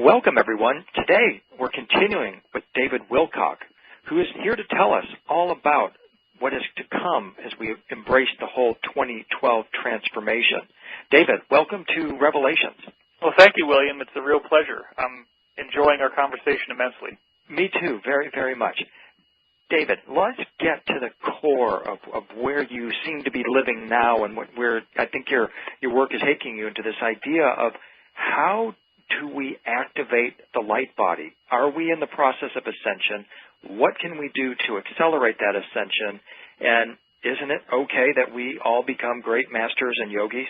Welcome, everyone. Today, we're continuing with David Wilcock, who is here to tell us all about what is to come as we embrace the whole 2012 transformation. David, welcome to Revelations. Well, thank you, William. It's a real pleasure. I'm enjoying our conversation immensely. Me too, very, very much. David, let's get to the core of where you seem to be living now and where I think your work is taking you into this idea of how do we activate the light body? Are we in the process of ascension? What can we do to accelerate that ascension? And isn't it okay that we all become great masters and yogis?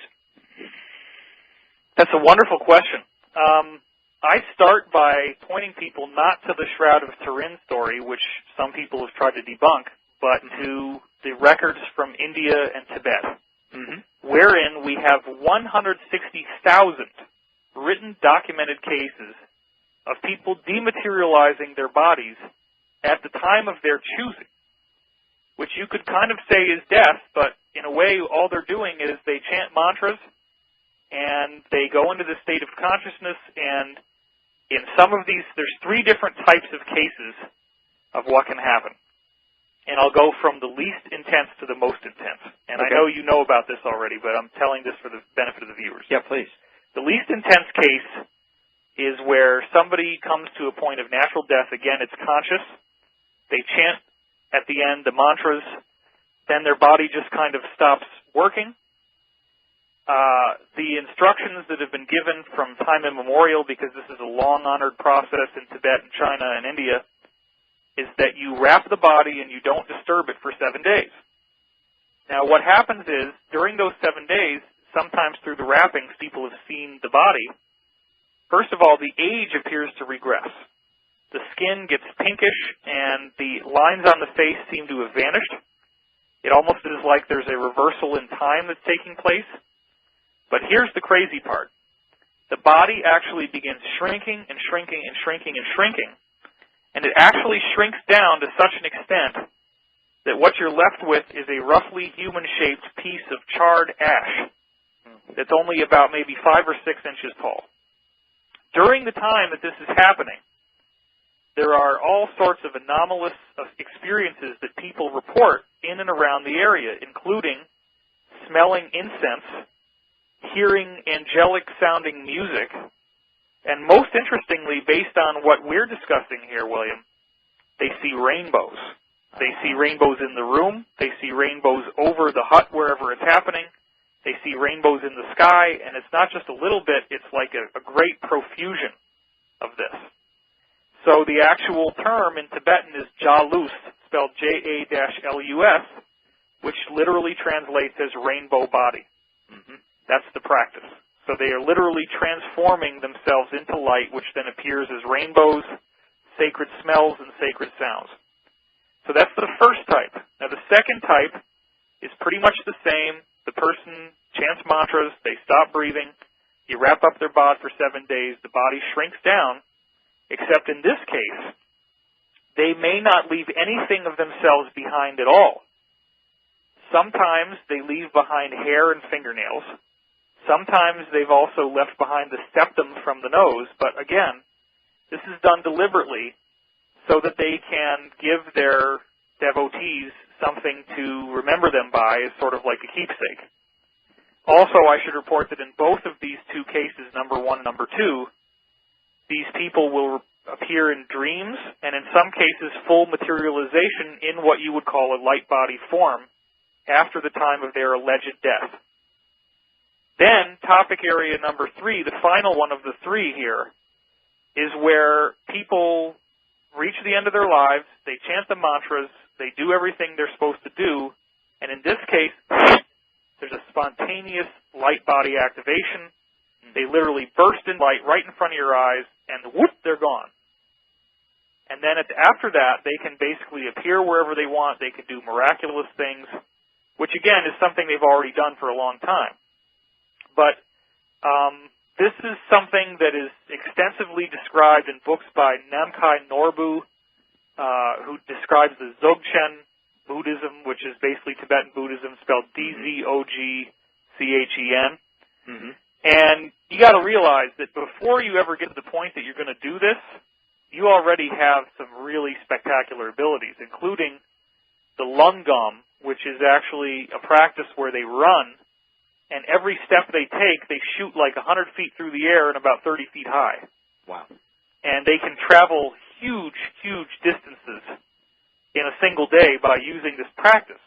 That's a wonderful question. I start by pointing people not to the Shroud of Turin story, which some people have tried to debunk, but to the records from India and Tibet, wherein we have 160,000 written, documented cases of people dematerializing their bodies at the time of their choosing, which you could kind of say is death, but in a way all they're doing is they chant mantras and they go into the state of consciousness, and in some of these, there's 3 different types of cases of what can happen. And I'll go from the least intense to the most intense. And okay. I know you know about this already, but I'm telling this for the benefit of the viewers. Yeah, please. The least intense case is where somebody comes to a point of natural death. Again, it's conscious. They chant at the end the mantras. Then their body just kind of stops working. The instructions that have been given from time immemorial, because this is a long-honored process in Tibet and China and India, is that you wrap the body and you don't disturb it for 7 days. Now, what happens is, during those 7 days, sometimes through the wrappings, people have seen the body. First of all, the age appears to regress. The skin gets pinkish, and the lines on the face seem to have vanished. It almost is like there's a reversal in time that's taking place. But here's the crazy part. The body actually begins shrinking and shrinking and shrinking and shrinking, and it actually shrinks down to such an extent that what you're left with is a roughly human-shaped piece of charred ash that's only about maybe 5 or 6 inches tall. During the time that this is happening, there are all sorts of anomalous experiences that people report in and around the area, including smelling incense, hearing angelic-sounding music, and most interestingly, based on what we're discussing here, William, they see rainbows. They see rainbows in the room. They see rainbows over the hut wherever it's happening. They see rainbows in the sky, and it's not just a little bit, it's like a great profusion of this. So the actual term in Tibetan is Jalus, spelled J-A-L-U-S, which literally translates as rainbow body. That's the practice. So they are literally transforming themselves into light, which then appears as rainbows, sacred smells, and sacred sounds. So that's the first type. Now the second type is pretty much the same. The person chants mantras, they stop breathing, you wrap up their bod for 7 days, the body shrinks down, except in this case, they may not leave anything of themselves behind at all. Sometimes they leave behind hair and fingernails. Sometimes they've also left behind the septum from the nose, but again, this is done deliberately so that they can give their devotees something to remember them by as sort of like a keepsake. Also, I should report that in both of these 2 cases, number 1 and number 2, these people will appear in dreams, and in some cases full materialization in what you would call a light body form after the time of their alleged death. Then, topic area number 3, the final one of the 3 here, is where people reach the end of their lives, they chant the mantras, they do everything they're supposed to do, and in this case, there's a spontaneous light body activation. They literally burst in light right in front of your eyes, and whoop, they're gone. And then after that, they can basically appear wherever they want, they can do miraculous things, which again is something they've already done for a long time. But this is something that is extensively described in books by Namkhai Norbu, who describes the Dzogchen Buddhism, which is basically Tibetan Buddhism spelled D-Z-O-G-C-H-E-N. And you got to realize that before you ever get to the point that you're going to do this, you already have some really spectacular abilities, including the lungam, which is actually a practice where they run, and every step they take, they shoot like 100 feet through the air and about 30 feet high. Wow. And they can travel huge, huge distances in a single day by using this practice.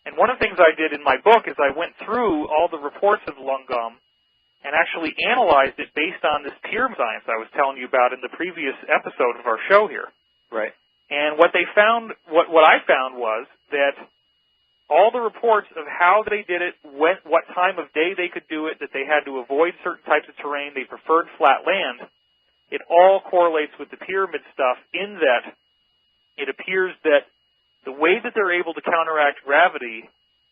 And one of the things I did in my book is I went through all the reports of lungam and actually analyzed it based on this pyramid science I was telling you about in the previous episode of our show here. Right. And what they found, what I found was that all the reports of how they did it, what time of day they could do it, that they had to avoid certain types of terrain, they preferred flat land, it all correlates with the pyramid stuff in that it appears that the way that they're able to counteract gravity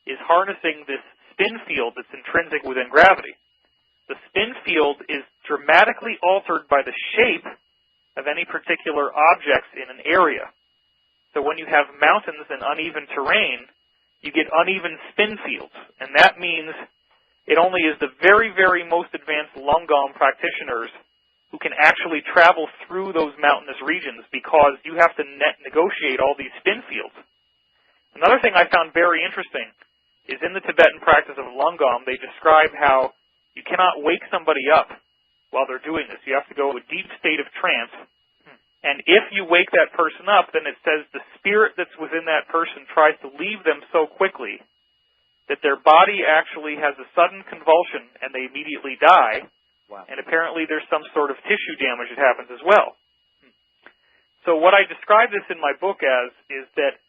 is harnessing this spin field that's intrinsic within gravity. The spin field is dramatically altered by the shape of any particular objects in an area. So when you have mountains and uneven terrain, you get uneven spin fields. And that means it only is the very, very most advanced lungam practitioners who can actually travel through those mountainous regions because you have to negotiate all these spin fields. Another thing I found very interesting is in the Tibetan practice of lungam, they describe how you cannot wake somebody up while they're doing this. You have to go to a deep state of trance. And if you wake that person up, then it says the spirit that's within that person tries to leave them so quickly that their body actually has a sudden convulsion and they immediately die. Wow. And apparently there's some sort of tissue damage that happens as well. So what I describe this in my book as is that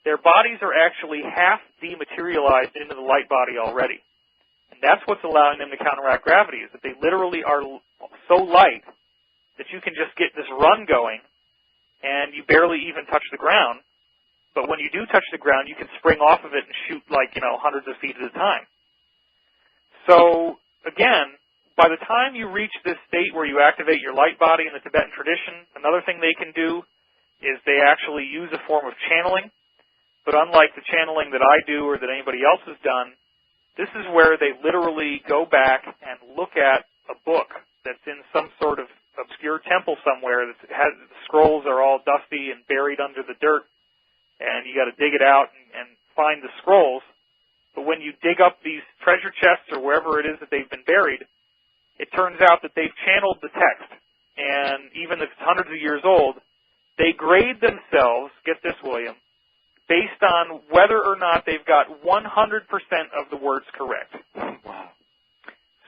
their bodies are actually half dematerialized into the light body already. And that's what's allowing them to counteract gravity, is that they literally are so light that you can just get this run going and you barely even touch the ground. But when you do touch the ground, you can spring off of it and shoot like, hundreds of feet at a time. So, again, by the time you reach this state where you activate your light body in the Tibetan tradition, another thing they can do is they actually use a form of channeling. But unlike the channeling that I do or that anybody else has done, this is where they literally go back and look at a book that's in some sort of obscure temple somewhere that has the scrolls are all dusty and buried under the dirt, and you got to dig it out and find the scrolls. But when you dig up these treasure chests or wherever it is that they've been buried, it turns out that they've channeled the text. And even if it's hundreds of years old, they grade themselves, get this, William, based on whether or not they've got 100% of the words correct. Wow.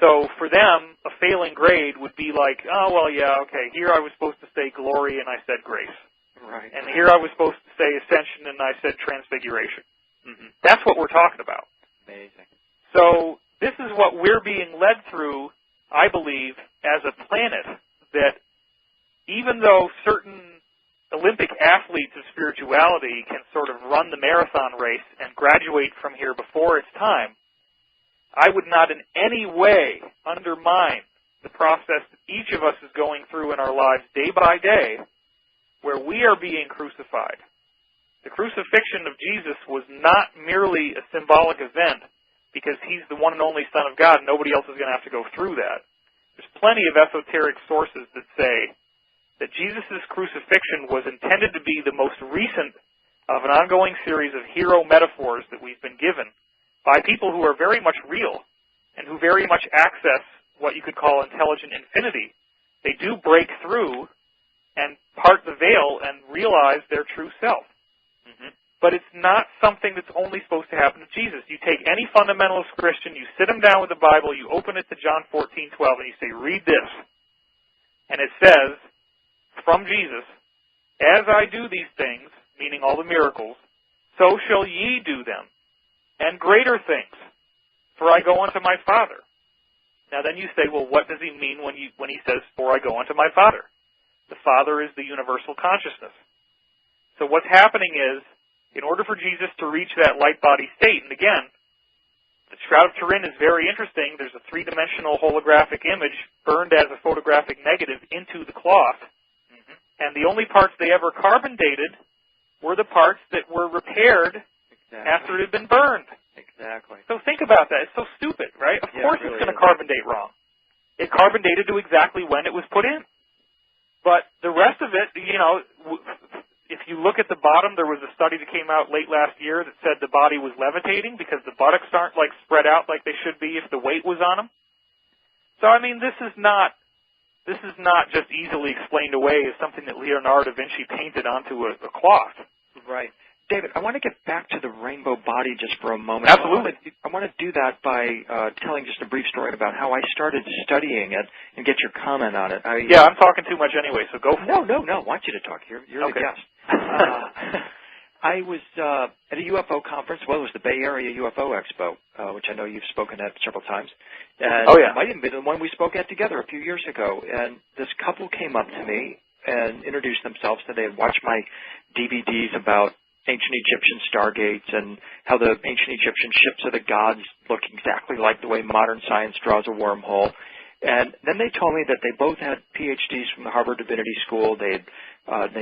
So for them, a failing grade would be like, oh, well, yeah, okay, here I was supposed to say glory and I said grace. Right. And here I was supposed to say ascension and I said transfiguration. Mm-hmm. That's what we're talking about. Amazing. So this is what we're being led through, I believe, as a planet, that even though certain Olympic athletes of spirituality can sort of run the marathon race and graduate from here before its time, I would not in any way undermine the process that each of us is going through in our lives day by day, where we are being crucified. The crucifixion of Jesus was not merely a symbolic event because he's the one and only Son of God and nobody else is going to have to go through that. There's plenty of esoteric sources that say that Jesus' crucifixion was intended to be the most recent of an ongoing series of hero metaphors that we've been given by people who are very much real and who very much access what you could call intelligent infinity. They do break through and part the veil and realize their true self. Mm-hmm. But it's not something that's only supposed to happen to Jesus. You take any fundamentalist Christian, you sit them down with the Bible, you open it to John 14:12, and you say, read this. And it says, from Jesus, as I do these things, meaning all the miracles, so shall ye do them, and greater things, for I go unto my Father. Now then you say, well, what does he mean when he says, for I go unto my Father? The Father is the universal consciousness. So what's happening is, in order for Jesus to reach that light body state, and again, the Shroud of Turin is very interesting. There's a three-dimensional holographic image burned as a photographic negative into the cloth. Mm-hmm. And the only parts they ever carbon dated were the parts that were repaired after it had been burned. Exactly. So think about that. It's so stupid, right? Of course it really it's going to is. carbon date wrong. It carbon dated to exactly when it was put in. But the rest of it, if you look at the bottom, there was a study that came out late last year that said the body was levitating because the buttocks aren't spread out like they should be if the weight was on them. So I mean, this is not just easily explained away as something that Leonardo da Vinci painted onto a cloth. Right. David, I want to get back to the rainbow body just for a moment. Absolutely. I want to do that by telling just a brief story about how I started studying it and get your comment on it. I'm talking too much anyway, so go for it. No. I want you to talk. You're okay. the guest. I was at a UFO conference. Well, it was the Bay Area UFO Expo, which I know you've spoken at several times. And it might even be the one we spoke at together a few years ago. And this couple came up to me and introduced themselves. Said they had watched my DVDs about ancient Egyptian stargates and how the ancient Egyptian ships of the gods look exactly like the way modern science draws a wormhole. And then they told me that they both had PhDs from the Harvard Divinity School. They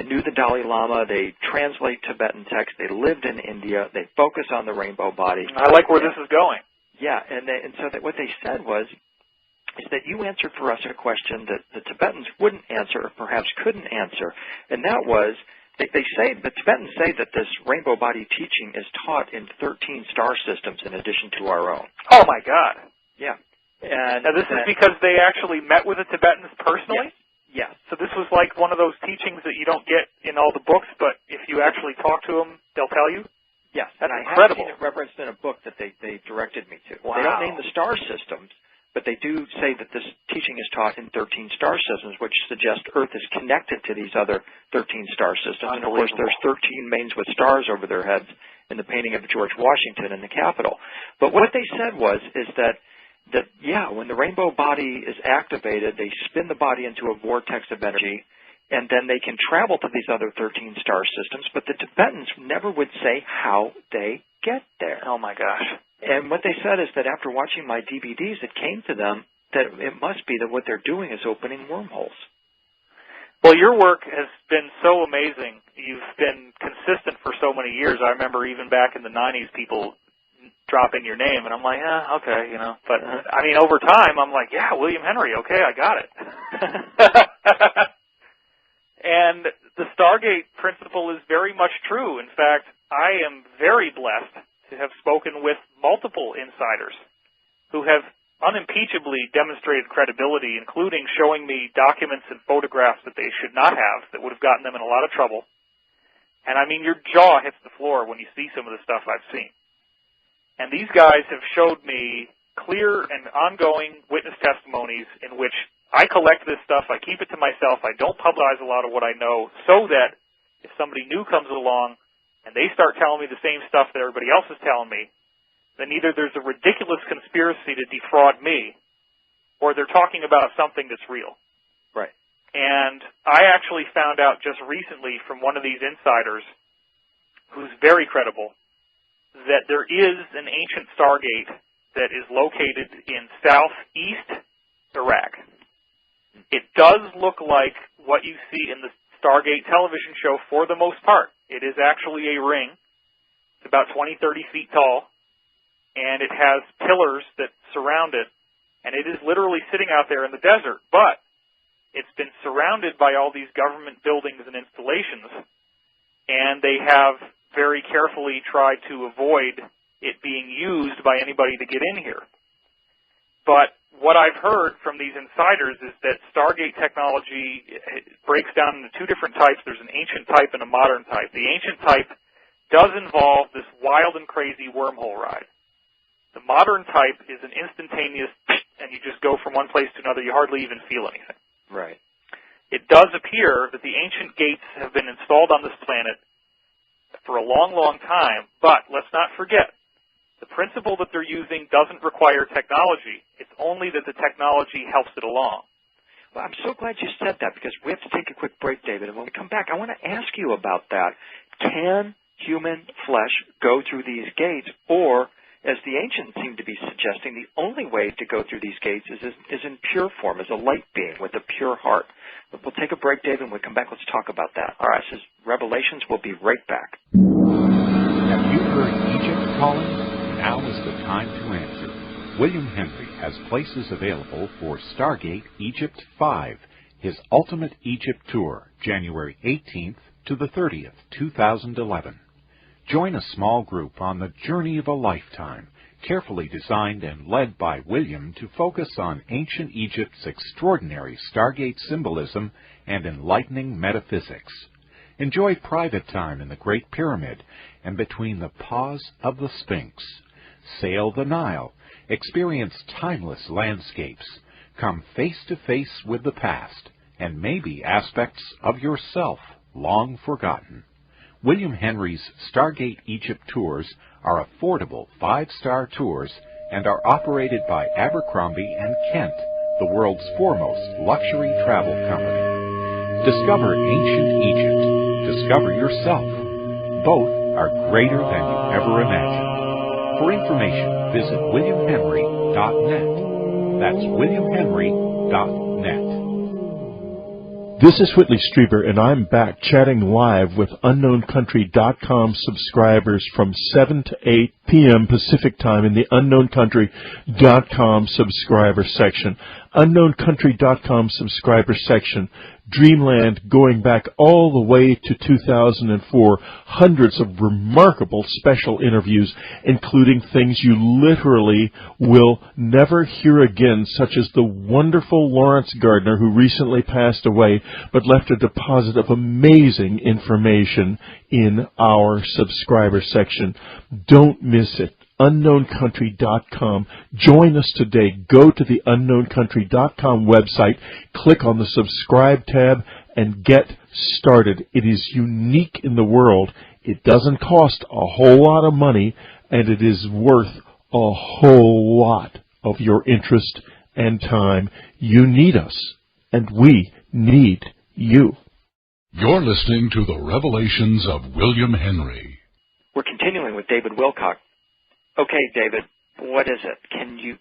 knew the Dalai Lama. They translate Tibetan text. They lived in India. They focus on the rainbow body. I like where this is going. Yeah, and so what they said is that you answered for us a question that the Tibetans wouldn't answer or perhaps couldn't answer, and that was, the Tibetans say that this rainbow body teaching is taught in 13 star systems in addition to our own. Oh, my God. Yeah. And now, this is because they actually met with the Tibetans personally? Yes. So this was like one of those teachings that you don't get in all the books, but if you actually talk to them, they'll tell you? Yes. That's and incredible. I have seen it referenced in a book that they directed me to. Wow. They don't name the star systems, but they do say that this teaching is taught in 13 star systems, which suggests Earth is connected to these other 13 star systems. And, of course, there's 13 mains with stars over their heads in the painting of George Washington in the Capitol. But what they said is that when the rainbow body is activated, they spin the body into a vortex of energy, and then they can travel to these other 13 star systems, but the Tibetans never would say how they get there. Oh, my gosh. And what they said is that after watching my DVDs, it came to them that it must be that what they're doing is opening wormholes. Well, your work has been so amazing. You've been consistent for so many years. I remember even back in the 90s, people drop in your name, and I'm like, okay, But, I mean, over time, I'm like, William Henry, okay, I got it. And the Stargate principle is very much true. In fact, I am very blessed to have spoken with multiple insiders who have unimpeachably demonstrated credibility, including showing me documents and photographs that they should not have that would have gotten them in a lot of trouble. And, I mean, your jaw hits the floor when you see some of the stuff I've seen. And these guys have showed me clear and ongoing witness testimonies in which I collect this stuff, I keep it to myself, I don't publicize a lot of what I know, so that if somebody new comes along and they start telling me the same stuff that everybody else is telling me, then either there's a ridiculous conspiracy to defraud me, or they're talking about something that's real. Right. And I actually found out just recently from one of these insiders, who's very credible, that there is an ancient Stargate that is located in southeast Iraq. It does look like what you see in the Stargate television show for the most part. It is actually a ring. It's about 20, 30 feet tall, and it has pillars that surround it, and it is literally sitting out there in the desert. But it's been surrounded by all these government buildings and installations, and they have very carefully tried to avoid it being used by anybody to get in here. But what I've heard from these insiders is that Stargate technology breaks down into two different types. There's an ancient type and a modern type. The ancient type does involve this wild and crazy wormhole ride. The modern type is an instantaneous, and you just go from one place to another. You hardly even feel anything. Right. It does appear that the ancient gates have been installed on this planet for a long, long time, but let's not forget, the principle that they're using doesn't require technology. It's only that the technology helps it along. Well, I'm so glad you said that, because we have to take a quick break, David, and when we come back, I want to ask you about that. Can human flesh go through these gates, or, as the ancients seem to be suggesting, the only way to go through these gates is in pure form, as a light being with a pure heart? But we'll take a break, David, and when we come back, let's talk about that. All right, this is Revelations. We'll be right back. Have you heard Egypt calling? Now is the time to answer. William Henry has places available for Stargate Egypt 5, his Ultimate Egypt Tour, January 18th to the 30th, 2011. Join a small group on the journey of a lifetime, carefully designed and led by William to focus on ancient Egypt's extraordinary Stargate symbolism and enlightening metaphysics. Enjoy private time in the Great Pyramid and between the paws of the Sphinx. Sail the Nile, experience timeless landscapes, come face to face with the past, and maybe aspects of yourself long forgotten. William Henry's Stargate Egypt tours are affordable 5-star tours and are operated by Abercrombie & Kent, the world's foremost luxury travel company. Discover ancient Egypt. Discover yourself. Both are greater than you ever imagined. For information, visit williamhenry.net. That's williamhenry.net. This is Whitley Strieber, and I'm back chatting live with UnknownCountry.com subscribers from 7 to 8 p.m. Pacific Time in the UnknownCountry.com subscriber section. UnknownCountry.com subscriber section. Dreamland going back all the way to 2004. Hundreds of remarkable special interviews, including things you literally will never hear again, such as the wonderful Lawrence Gardner, who recently passed away, but left a deposit of amazing information in our subscriber section. Don't miss it. UnknownCountry.com. Join us today. Go to the UnknownCountry.com website, click on the subscribe tab, and get started. It is unique in the world. It doesn't cost a whole lot of money, and it is worth a whole lot of your interest and time. You need us, and we need you. You're listening to the Revelations of William Henry. We're continuing with David Wilcock. Okay, David, what is it? Can you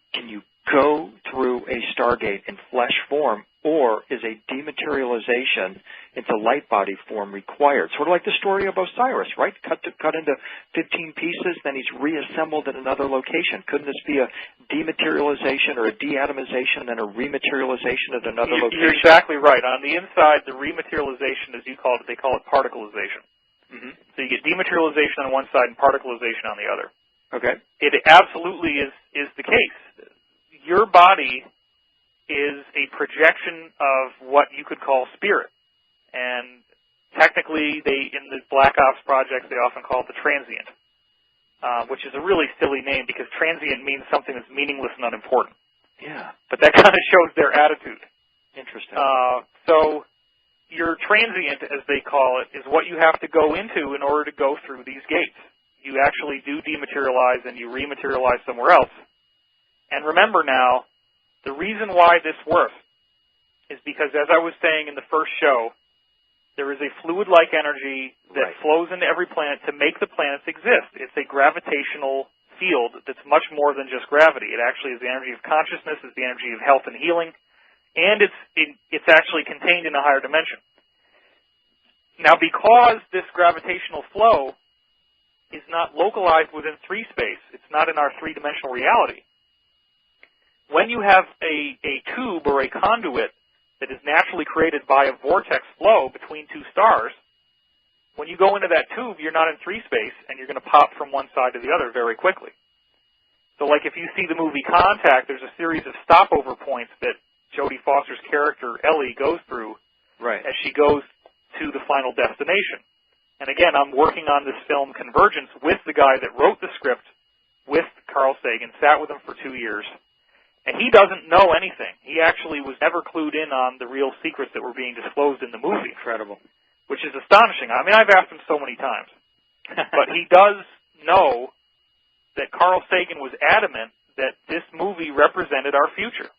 go through a Stargate in flesh form, or is a dematerialization into light body form required? Sort of like the story of Osiris, right? Cut into 15 pieces, then he's reassembled at another location. Couldn't this be a dematerialization or a deatomization and a rematerialization at another location? You're exactly right. On the inside, the rematerialization, as you call it, they call it particleization. Mm-hmm. So you get dematerialization on one side and particleization on the other. Okay. It absolutely is the case. Your body is a projection of what you could call spirit. And technically, in the Black Ops projects, they often call it the transient, which is a really silly name because transient means something that's meaningless and unimportant. Yeah. But that kind of shows their attitude. Interesting. So your transient, as they call it, is what you have to go into in order to go through these gates. You actually do dematerialize and you rematerialize somewhere else. And remember now, the reason why this works is because, as I was saying in the first show, there is a fluid-like energy that flows into every planet to make the planets exist. It's a gravitational field that's much more than just gravity. It actually is the energy of consciousness, it's the energy of health and healing, and it's actually contained in a higher dimension. Now, because this gravitational flow is not localized within 3 space, it's not in our 3-dimensional reality. When you have a tube or a conduit that is naturally created by a vortex flow between 2 stars, when you go into that tube, you're not in 3 space, and you're going to pop from one side to the other very quickly. So like if you see the movie Contact, there's a series of stopover points that Jodie Foster's character, Ellie, goes through as she goes to the final destination. And again, I'm working on this film Convergence with the guy that wrote the script with Carl Sagan, sat with him for 2 years. And he doesn't know anything. He actually was never clued in on the real secrets that were being disclosed in the movie. Incredible. Which is astonishing. I mean, I've asked him so many times. But he does know that Carl Sagan was adamant that this movie represented our future.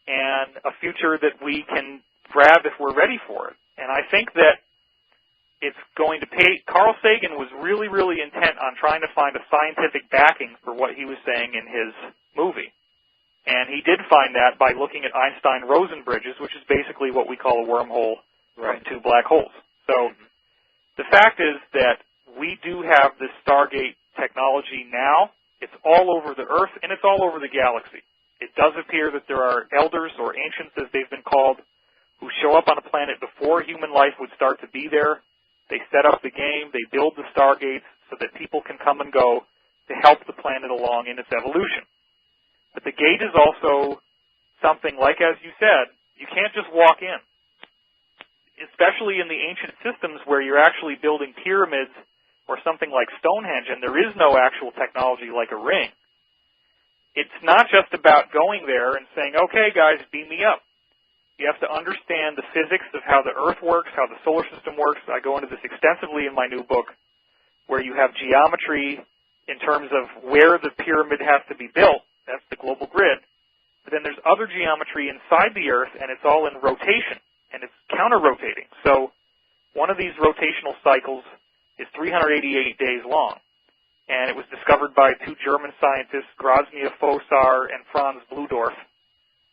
And a future that we can grab if we're ready for it. And I think that it's going to pay. Carl Sagan was really, really intent on trying to find a scientific backing for what he was saying in his movie. And he did find that by looking at Einstein-Rosen bridges, which is basically what we call a wormhole from 2 black holes. So the fact is that we do have this Stargate technology now. It's all over the Earth, and it's all over the galaxy. It does appear that there are elders, or ancients as they've been called, who show up on a planet before human life would start to be there. They set up the game, they build the stargates so that people can come and go to help the planet along in its evolution. But the gate is also something like, as you said, you can't just walk in. Especially in the ancient systems where you're actually building pyramids or something like Stonehenge, and there is no actual technology like a ring. It's not just about going there and saying, okay, guys, beam me up. You have to understand the physics of how the Earth works, how the solar system works. I go into this extensively in my new book, where you have geometry in terms of where the pyramid has to be built. That's the global grid. But then there's other geometry inside the Earth, and it's all in rotation, and it's counter-rotating. So one of these rotational cycles is 388 days long, and it was discovered by two German scientists, Groznia Fossar and Franz Bludorf.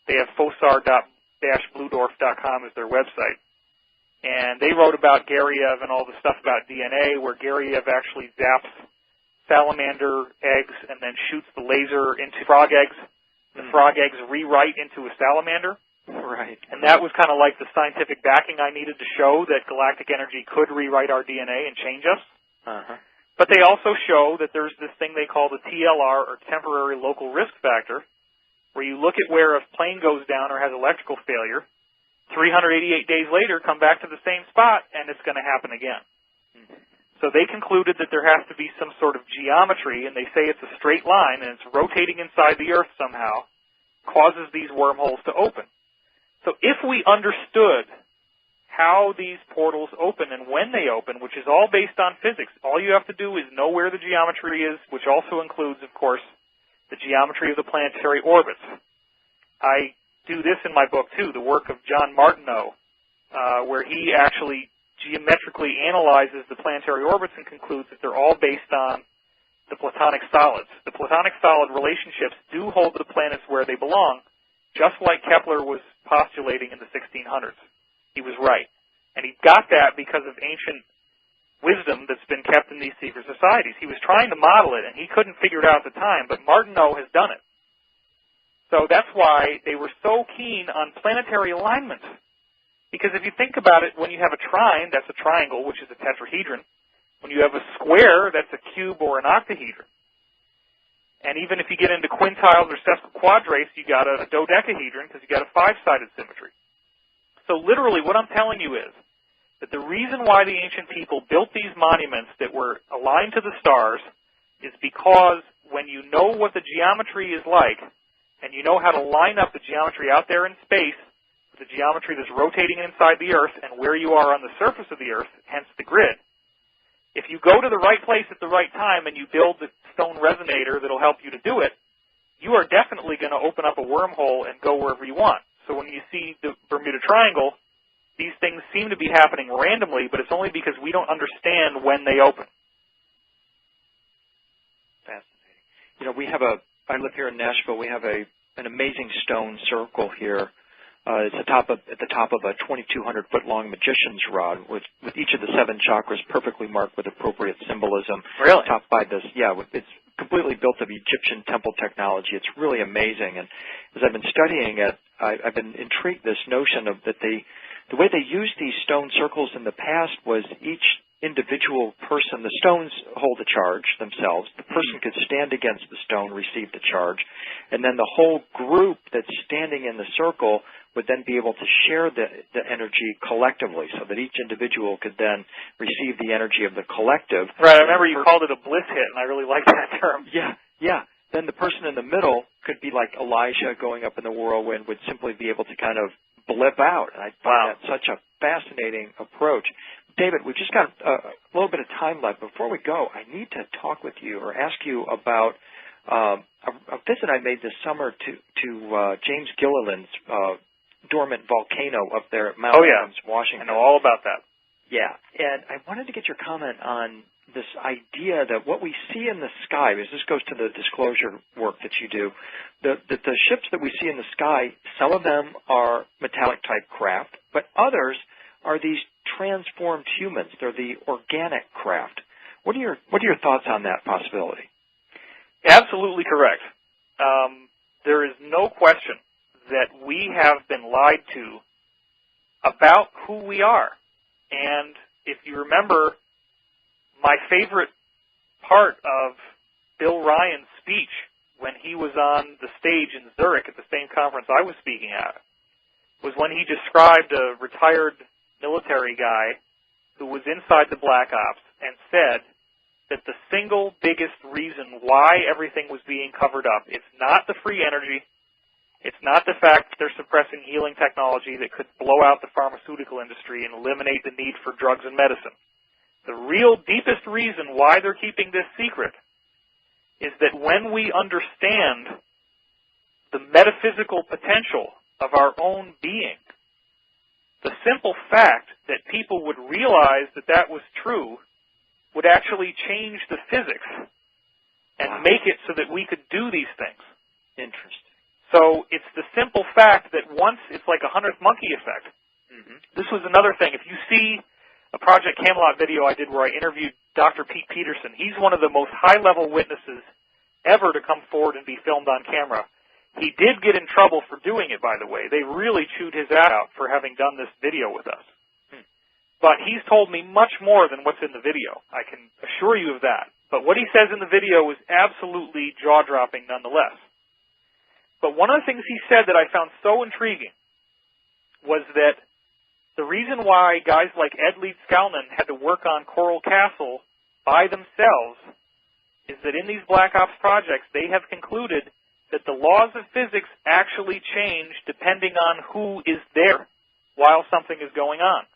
They have fossar-bludorf.com as their website. And they wrote about Gariev and all the stuff about DNA, where Gariev actually zaps salamander eggs and then shoots the laser into frog eggs. The frog eggs rewrite into a salamander. Right. And that was kind of like the scientific backing I needed to show that galactic energy could rewrite our DNA and change us. Uh-huh. But they also show that there's this thing they call the TLR, or temporary local risk factor, where you look at where a plane goes down or has electrical failure, 388 days later, come back to the same spot, and it's going to happen again. Mm-hmm. So they concluded that there has to be some sort of geometry, and they say it's a straight line, and it's rotating inside the Earth somehow, causes these wormholes to open. So if we understood how these portals open and when they open, which is all based on physics, all you have to do is know where the geometry is, which also includes, of course, the geometry of the planetary orbits. I do this in my book, too, the work of John Martineau, where he actually geometrically analyzes the planetary orbits and concludes that they're all based on the Platonic solids. The Platonic solid relationships do hold the planets where they belong, just like Kepler was postulating in the 1600s. He was right. And he got that because of ancient wisdom that's been kept in these secret societies. He was trying to model it, and he couldn't figure it out at the time, but Martineau has done it. So that's why they were so keen on planetary alignments. Because if you think about it, when you have a trine, that's a triangle, which is a tetrahedron. When you have a square, that's a cube or an octahedron. And even if you get into quintiles or sesquiquadrates, you got a dodecahedron because you got a five-sided symmetry. So literally what I'm telling you is that the reason why the ancient people built these monuments that were aligned to the stars is because when you know what the geometry is like, and you know how to line up the geometry out there in space with the geometry that's rotating inside the Earth and where you are on the surface of the Earth, hence the grid, if you go to the right place at the right time and you build the stone resonator that'll help you to do it, you are definitely going to open up a wormhole and go wherever you want. So when you see the Bermuda Triangle, these things seem to be happening randomly, but it's only because we don't understand when they open. Fascinating. You know, I live here in Nashville. We have an amazing stone circle here. It's at the top of a 2,200-foot long magician's rod with each of the 7 chakras perfectly marked with appropriate symbolism. Really? Topped by this, it's completely built of Egyptian temple technology. It's really amazing. And as I've been studying it, I've been intrigued this notion of that the way they used these stone circles in the past was each individual person, the stones hold the charge themselves. The person could stand against the stone, receive the charge, and then the whole group that's standing in the circle would then be able to share the energy collectively so that each individual could then receive the energy of the collective. Right, I remember you called it a bliss hit, and I really like that term. Yeah. Then the person in the middle could be like Elijah going up in the whirlwind, would simply be able to kind of blip out. And I find that such a fascinating approach. David, we've just got a little bit of time left. Before we go, I need to talk with you or ask you about a visit I made this summer to James Gilliland's dormant volcano up there at Mount Adams, Washington. I know all about that. Yeah, and I wanted to get your comment on this idea that what we see in the sky, because this goes to the disclosure work that you do, that the ships that we see in the sky, some of them are metallic-type craft, but others are these transformed humans. They're the organic craft. What are your thoughts on that possibility? Absolutely correct. There is no question that we have been lied to about who we are. And if you remember, my favorite part of Bill Ryan's speech when he was on the stage in Zurich at the same conference I was speaking at was when he described a retired military guy who was inside the Black Ops and said that the single biggest reason why everything was being covered up, it's not the free energy, it's not the fact that they're suppressing healing technology that could blow out the pharmaceutical industry and eliminate the need for drugs and medicine. The real deepest reason why they're keeping this secret is that when we understand the metaphysical potential of our own being, the simple fact that people would realize that that was true would actually change the physics and make it so that we could do these things. Interesting. So it's the simple fact that once it's like a 100th monkey effect. Mm-hmm. This was another thing. If you see a Project Camelot video I did where I interviewed Dr. Pete Peterson, he's one of the most high-level witnesses ever to come forward and be filmed on camera. He did get in trouble for doing it, by the way. They really chewed his ass out for having done this video with us. But he's told me much more than what's in the video. I can assure you of that. But what he says in the video is absolutely jaw-dropping nonetheless. But one of the things he said that I found so intriguing was that the reason why guys like Ed Leeds-Skalnin had to work on Coral Castle by themselves is that in these Black Ops projects, they have concluded that the laws of physics actually change depending on who is there while something is going on.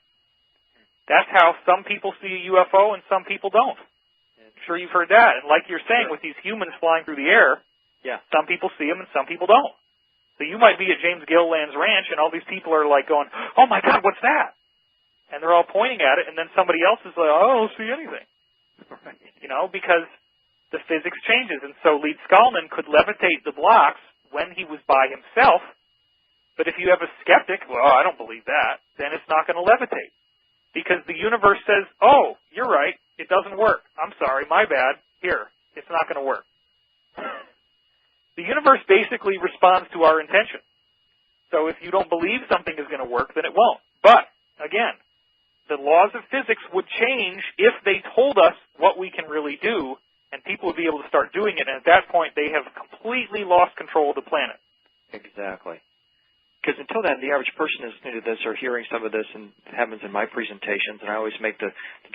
That's how some people see a UFO and some people don't. I'm sure you've heard that. And like you're saying, with these humans flying through the air, some people see them and some people don't. So you might be at James Gilliland's ranch and all these people are like going, oh my God, what's that? And they're all pointing at it, and then somebody else is like, oh, I don't see anything. Right. You know, because the physics changes. And so Leeds-Skalnin could levitate the blocks when he was by himself, but if you have a skeptic, well, I don't believe that, then it's not going to levitate. Because the universe says, oh, you're right, it doesn't work. I'm sorry, my bad. Here, it's not going to work. The universe basically responds to our intention. So if you don't believe something is going to work, then it won't. But, again, the laws of physics would change if they told us what we can really do, and people would be able to start doing it, and at that point they have completely lost control of the planet. Exactly. Because until then, the average person is listening to this or hearing some of this, and it happens in my presentations, and I always make the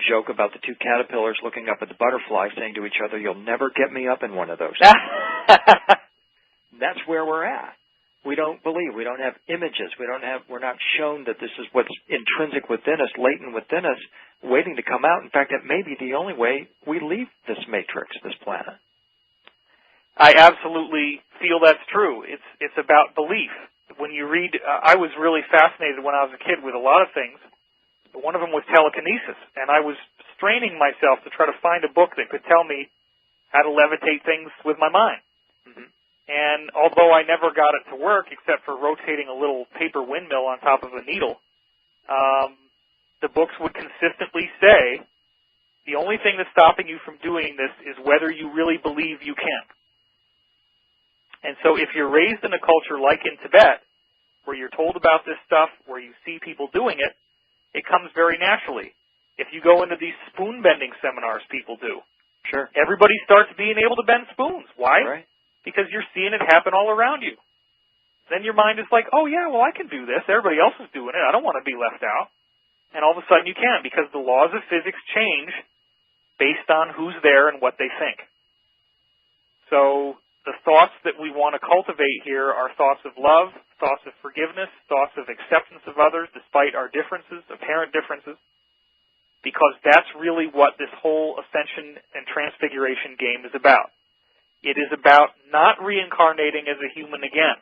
joke about the two caterpillars looking up at the butterfly saying to each other, you'll never get me up in one of those. That's where we're at. We don't believe. We don't have images. We're not shown that this is what's intrinsic within us, latent within us, waiting to come out. In fact, that may be the only way we leave this matrix, this planet. I absolutely feel that's true. It's about belief. When you read, I was really fascinated when I was a kid with a lot of things. One of them was telekinesis, and I was straining myself to try to find a book that could tell me how to levitate things with my mind. Mm-hmm. And although I never got it to work, except for rotating a little paper windmill on top of a needle, the books would consistently say, the only thing that's stopping you from doing this is whether you really believe you can. And so if you're raised in a culture like in Tibet, where you're told about this stuff, where you see people doing it, it comes very naturally. If you go into these spoon-bending seminars people do, sure, everybody starts being able to bend spoons. Why? Right. Because you're seeing it happen all around you. Then your mind is like, oh, yeah, well, I can do this. Everybody else is doing it. I don't want to be left out. And all of a sudden you can, because the laws of physics change based on who's there and what they think. So the thoughts that we want to cultivate here are thoughts of love, thoughts of forgiveness, thoughts of acceptance of others despite our differences, apparent differences, because that's really what this whole ascension and transfiguration game is about. It is about not reincarnating as a human again.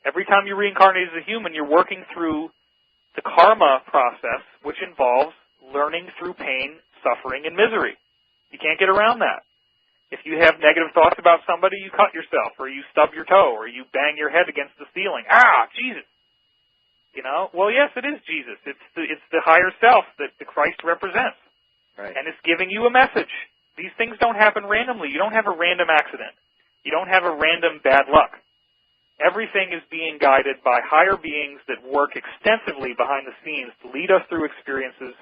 Every time you reincarnate as a human, you're working through the karma process, which involves learning through pain, suffering, and misery. You can't get around that. If you have negative thoughts about somebody, you cut yourself, or you stub your toe, or you bang your head against the ceiling. Ah, Jesus! You know? Well, yes, it is Jesus. It's the higher self that the Christ represents. Right. And it's giving you a message. These things don't happen randomly. You don't have a random accident. You don't have a random bad luck. Everything is being guided by higher beings that work extensively behind the scenes to lead us through experiences.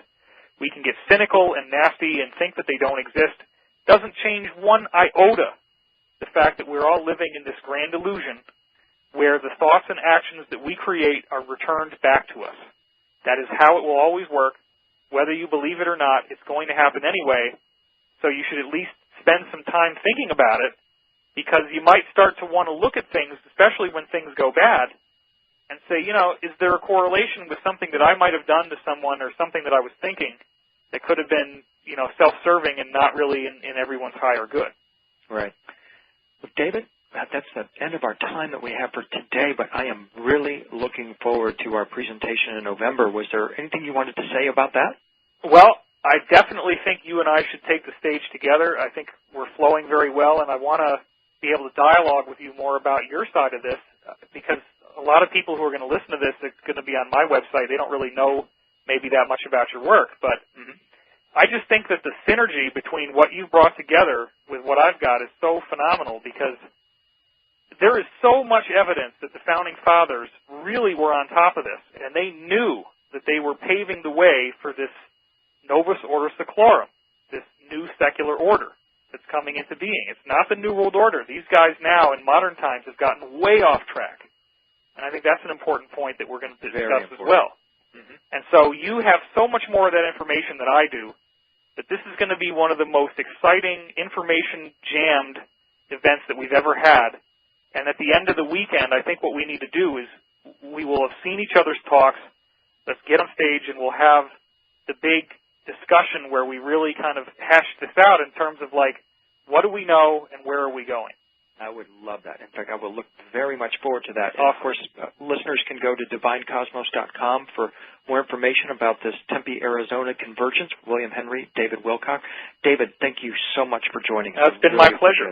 We can get cynical and nasty and think that they don't exist. Doesn't change one iota the fact that we're all living in this grand illusion where the thoughts and actions that we create are returned back to us. That is how it will always work. Whether you believe it or not, it's going to happen anyway, so you should at least spend some time thinking about it, because you might start to want to look at things, especially when things go bad, and say, is there a correlation with something that I might have done to someone or something that I was thinking that could have been, self-serving and not really in everyone's higher good? Right. Well, David, that's the end of our time that we have for today, but I am really looking forward to our presentation in November. Was there anything you wanted to say about that? Well, I definitely think you and I should take the stage together. I think we're flowing very well, and I want to be able to dialogue with you more about your side of this, because a lot of people who are going to listen to this, it's going to be on my website. They don't really know maybe that much about your work, but I just think that the synergy between what you've brought together with what I've got is so phenomenal, because there is so much evidence that the Founding Fathers really were on top of this, and they knew that they were paving the way for this Novus Ordo Seclorum, this new secular order that's coming into being. It's not the New World Order. These guys now, in modern times, have gotten way off track. And I think that's an important point that we're going to discuss as well. And so you have so much more of that information than I do, that this is going to be one of the most exciting, information-jammed events that we've ever had. And at the end of the weekend, I think what we need to do is we will have seen each other's talks. Let's get on stage and we'll have the big discussion where we really kind of hash this out in terms of, what do we know and where are we going? I would love that. In fact, I will look very much forward to that. Awesome. And of course, listeners can go to divinecosmos.com for more information about this Tempe, Arizona convergence. William Henry, David Wilcock. David, thank you so much for joining us. It's been my pleasure.